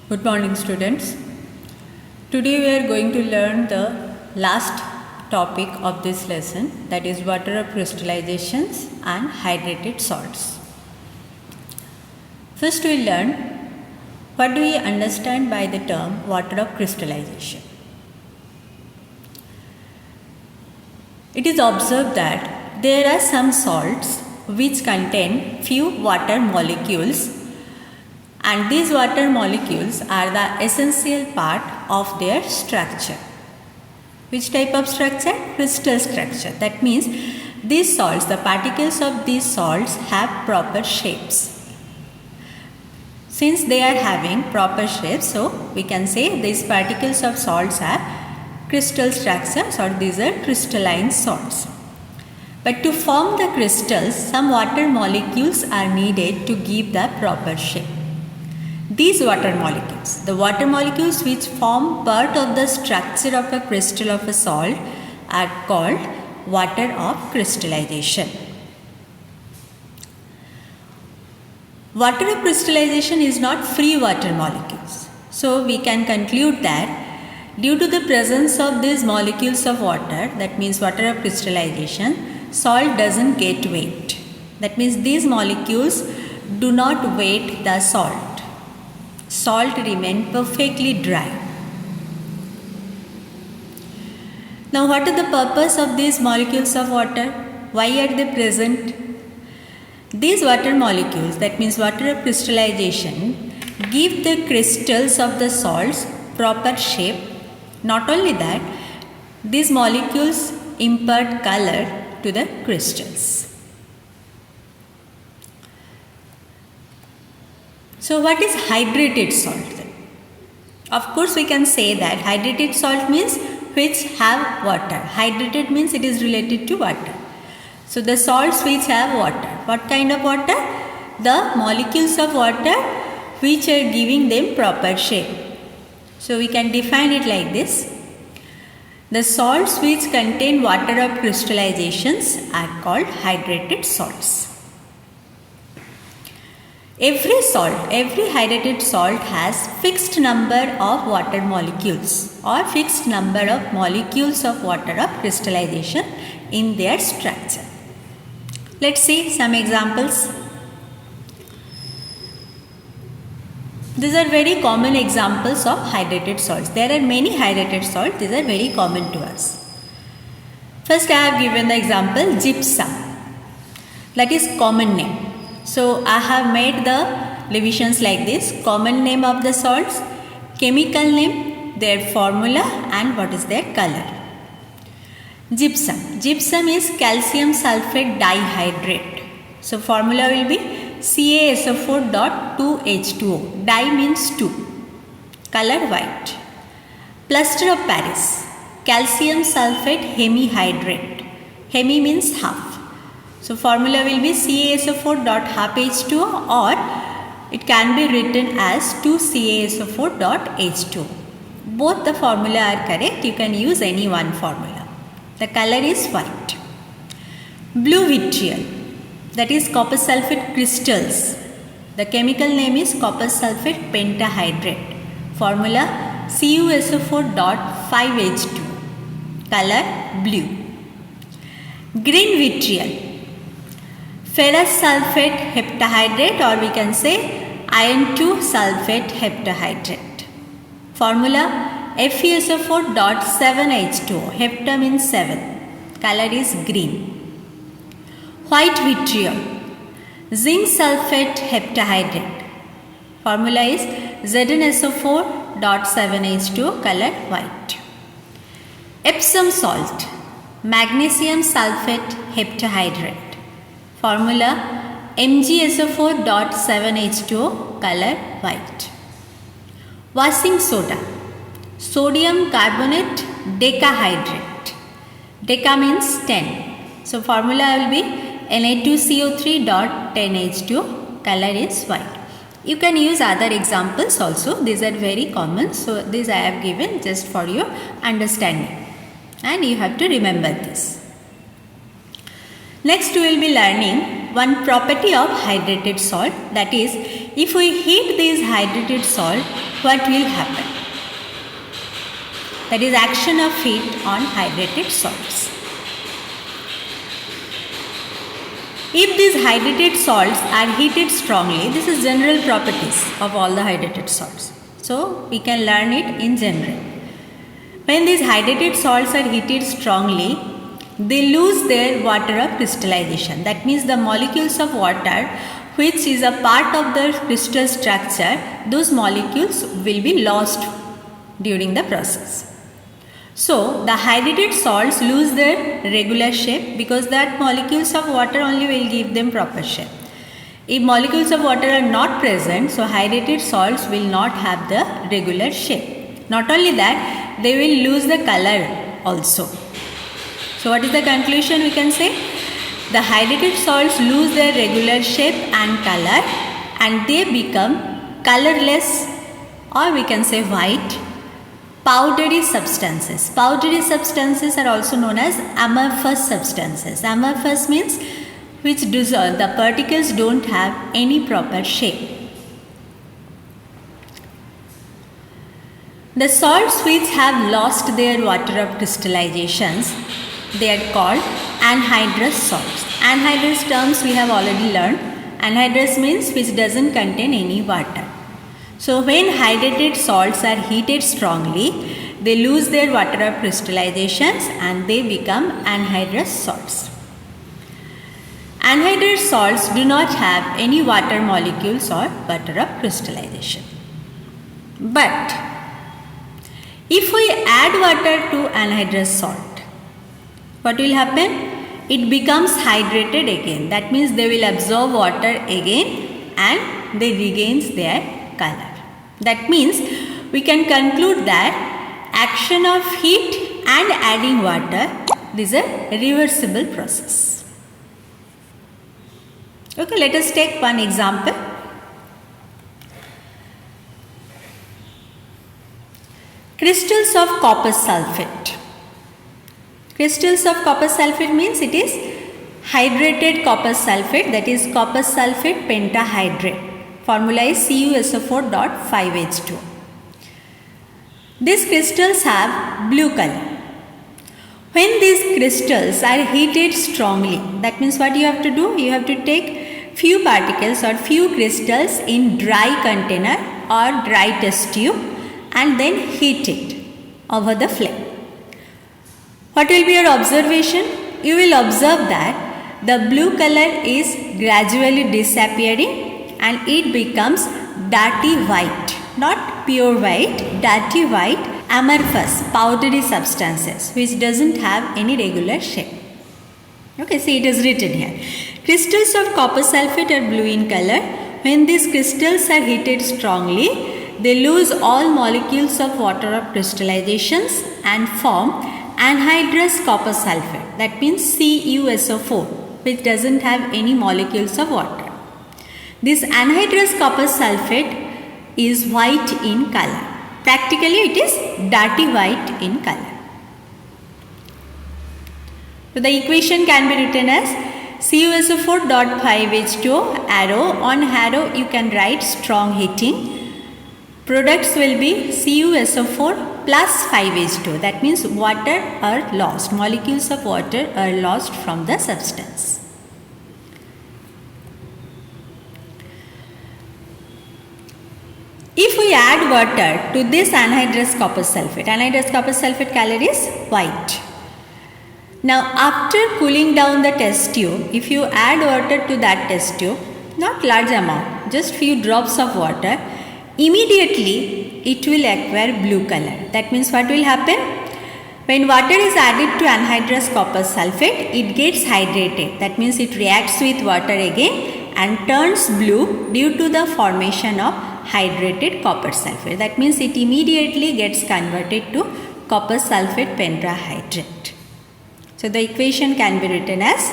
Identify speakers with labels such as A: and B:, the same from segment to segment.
A: Good morning, students. Today we are going to learn the last topic of this lesson, that is water of crystallizations and hydrated salts. First we learn what do we understand by the term water of crystallization. It is observed that there are some salts which contain few water molecules, and these water molecules are the essential part of their structure. Which type of structure? Crystal structure. That means these salts, the particles of these salts have proper shapes. Since they are having proper shapes, so we can say these particles of salts are crystal structures, or these are crystalline salts. But to form the crystals, some water molecules are needed to give the proper shape. These water molecules, the water molecules which form part of the structure of a crystal of a salt, are called water of crystallization. Water of crystallization is not free water molecules. So we can conclude that due to the presence of these molecules of water, that means water of crystallization, salt doesn't get weight. That means these molecules do not weight the salt. Salt remain perfectly dry. Now what is the purpose of these molecules of water? Why are they present? These water molecules, that means water of crystallization, give the crystals of the salts proper shape. Not only that, these molecules impart color to the crystals. So what is hydrated salt then? Of course we can say that hydrated salt means which have water. Hydrated means it is related to water. So the salts which have water. What kind of water? The molecules of water which are giving them proper shape. So we can define it like this. The salts which contain water of crystallizations are called hydrated salts. Every hydrated salt has fixed number of water molecules or fixed number of molecules of water of crystallization in their structure. Let's see some examples. These are very common examples of hydrated salts. There are many hydrated salts. These are very common to us. First I have given the example gypsum. That is common name. So I have made the divisions like this: common name of the salts, chemical name, their formula, and what is their color. Gypsum. Gypsum is calcium sulfate dihydrate. So formula will be CaSO4.2H2O. Di means 2. Color white. Plaster of Paris. Calcium sulfate hemihydrate. Hemi means half. So formula will be CaSO4.half-H2O, or it can be written as 2CaSO4.H2O. Both the formula are correct. You can use any one formula. The color is white. Blue vitriol. That is copper sulfate crystals. The chemical name is copper sulfate pentahydrate. Formula CuSO4.5H2O. Color blue. Green vitriol. Ferrous sulfate heptahydrate, or we can say iron 2 sulfate heptahydrate. Formula FeSO4.7H2O. Hepta means 7. Color is green. White vitriol. Zinc sulfate heptahydrate. Formula is ZnSO4.7H2O. Color white. Epsom salt. Magnesium sulfate heptahydrate. Formula MgSO4.7H2O. Color white. Washing soda. Sodium carbonate decahydrate. Deca means 10. So formula will be Na2CO3.10H2O. Color is white. You can use other examples also. These are very common. So these I have given just for your understanding. And you have to remember this. Next we will be learning one property of hydrated salt, that is, if we heat this hydrated salt what will happen? That is action of heat on hydrated salts. If these hydrated salts are heated strongly, this is general properties of all the hydrated salts. So we can learn it in general. When these hydrated salts are heated strongly, they lose their water of crystallization. That means the molecules of water which is a part of the crystal structure, those molecules will be lost during the process. So the hydrated salts lose their regular shape because that molecules of water only will give them proper shape. If molecules of water are not present, so hydrated salts will not have the regular shape. Not only that, they will lose the color also. So what is the conclusion we can say? The hydrated salts lose their regular shape and color and they become colorless, or we can say white, powdery substances. Powdery substances are also known as amorphous substances. Amorphous means which dissolve, the particles don't have any proper shape. The salts which have lost their water of crystallizations, they are called anhydrous salts. Anhydrous terms we have already learned. Anhydrous means which doesn't contain any water. So when hydrated salts are heated strongly, they lose their water of crystallizations and they become anhydrous salts. Anhydrous salts do not have any water molecules or water of crystallization. But if we add water to anhydrous salt, what will happen? It becomes hydrated again. That means they will absorb water again and they regains their color. That means we can conclude that action of heat and adding water is a reversible process. Okay, let us take one example. Crystals of copper sulfate. Crystals of copper sulfate means it is hydrated copper sulfate, that is copper sulfate pentahydrate. Formula is CuSO4.5H2O. These crystals have blue color. When these crystals are heated strongly, that means what you have to do? You have to take few particles or few crystals in dry container or dry test tube and then heat it over the flame. What will be your observation? You will observe that the blue color is gradually disappearing and it becomes dirty white, not pure white, dirty white, amorphous, powdery substances which doesn't have any regular shape. Okay, see it is written here. Crystals of copper sulfate are blue in color. When these crystals are heated strongly, they lose all molecules of water of crystallizations and form anhydrous copper sulfate. That means CuSO4, which doesn't have any molecules of water. This anhydrous copper sulfate is white in color. Practically it is dirty white in color. So the equation can be written as CuSO4.5H2O arrow. On arrow you can write strong heating. Products will be CuSO4 plus 5H2O. That means water are lost. Molecules of water are lost from the substance. If we add water to this anhydrous copper sulfate color is white. Now after cooling down the test tube, if you add water to that test tube, not large amount, just few drops of water, immediately it will acquire blue color. That means what will happen? When water is added to anhydrous copper sulfate, it gets hydrated. That means it reacts with water again and turns blue due to the formation of hydrated copper sulfate. That means it immediately gets converted to copper sulfate pentahydrate. So the equation can be written as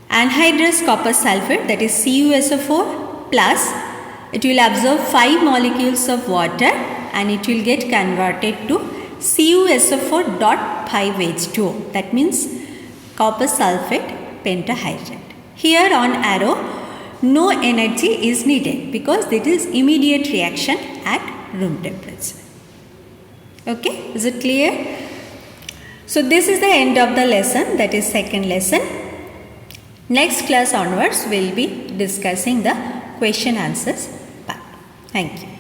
A: anhydrous copper sulfate, that is CuSO4 plus, it will absorb 5 molecules of water and it will get converted to CuSO4.5H2O. That means copper sulfate pentahydrate. Here on arrow, no energy is needed because it is immediate reaction at room temperature. Okay, is it clear? So this is the end of the lesson, that is second lesson. Next class onwards we will be discussing the question answers part. Thank you.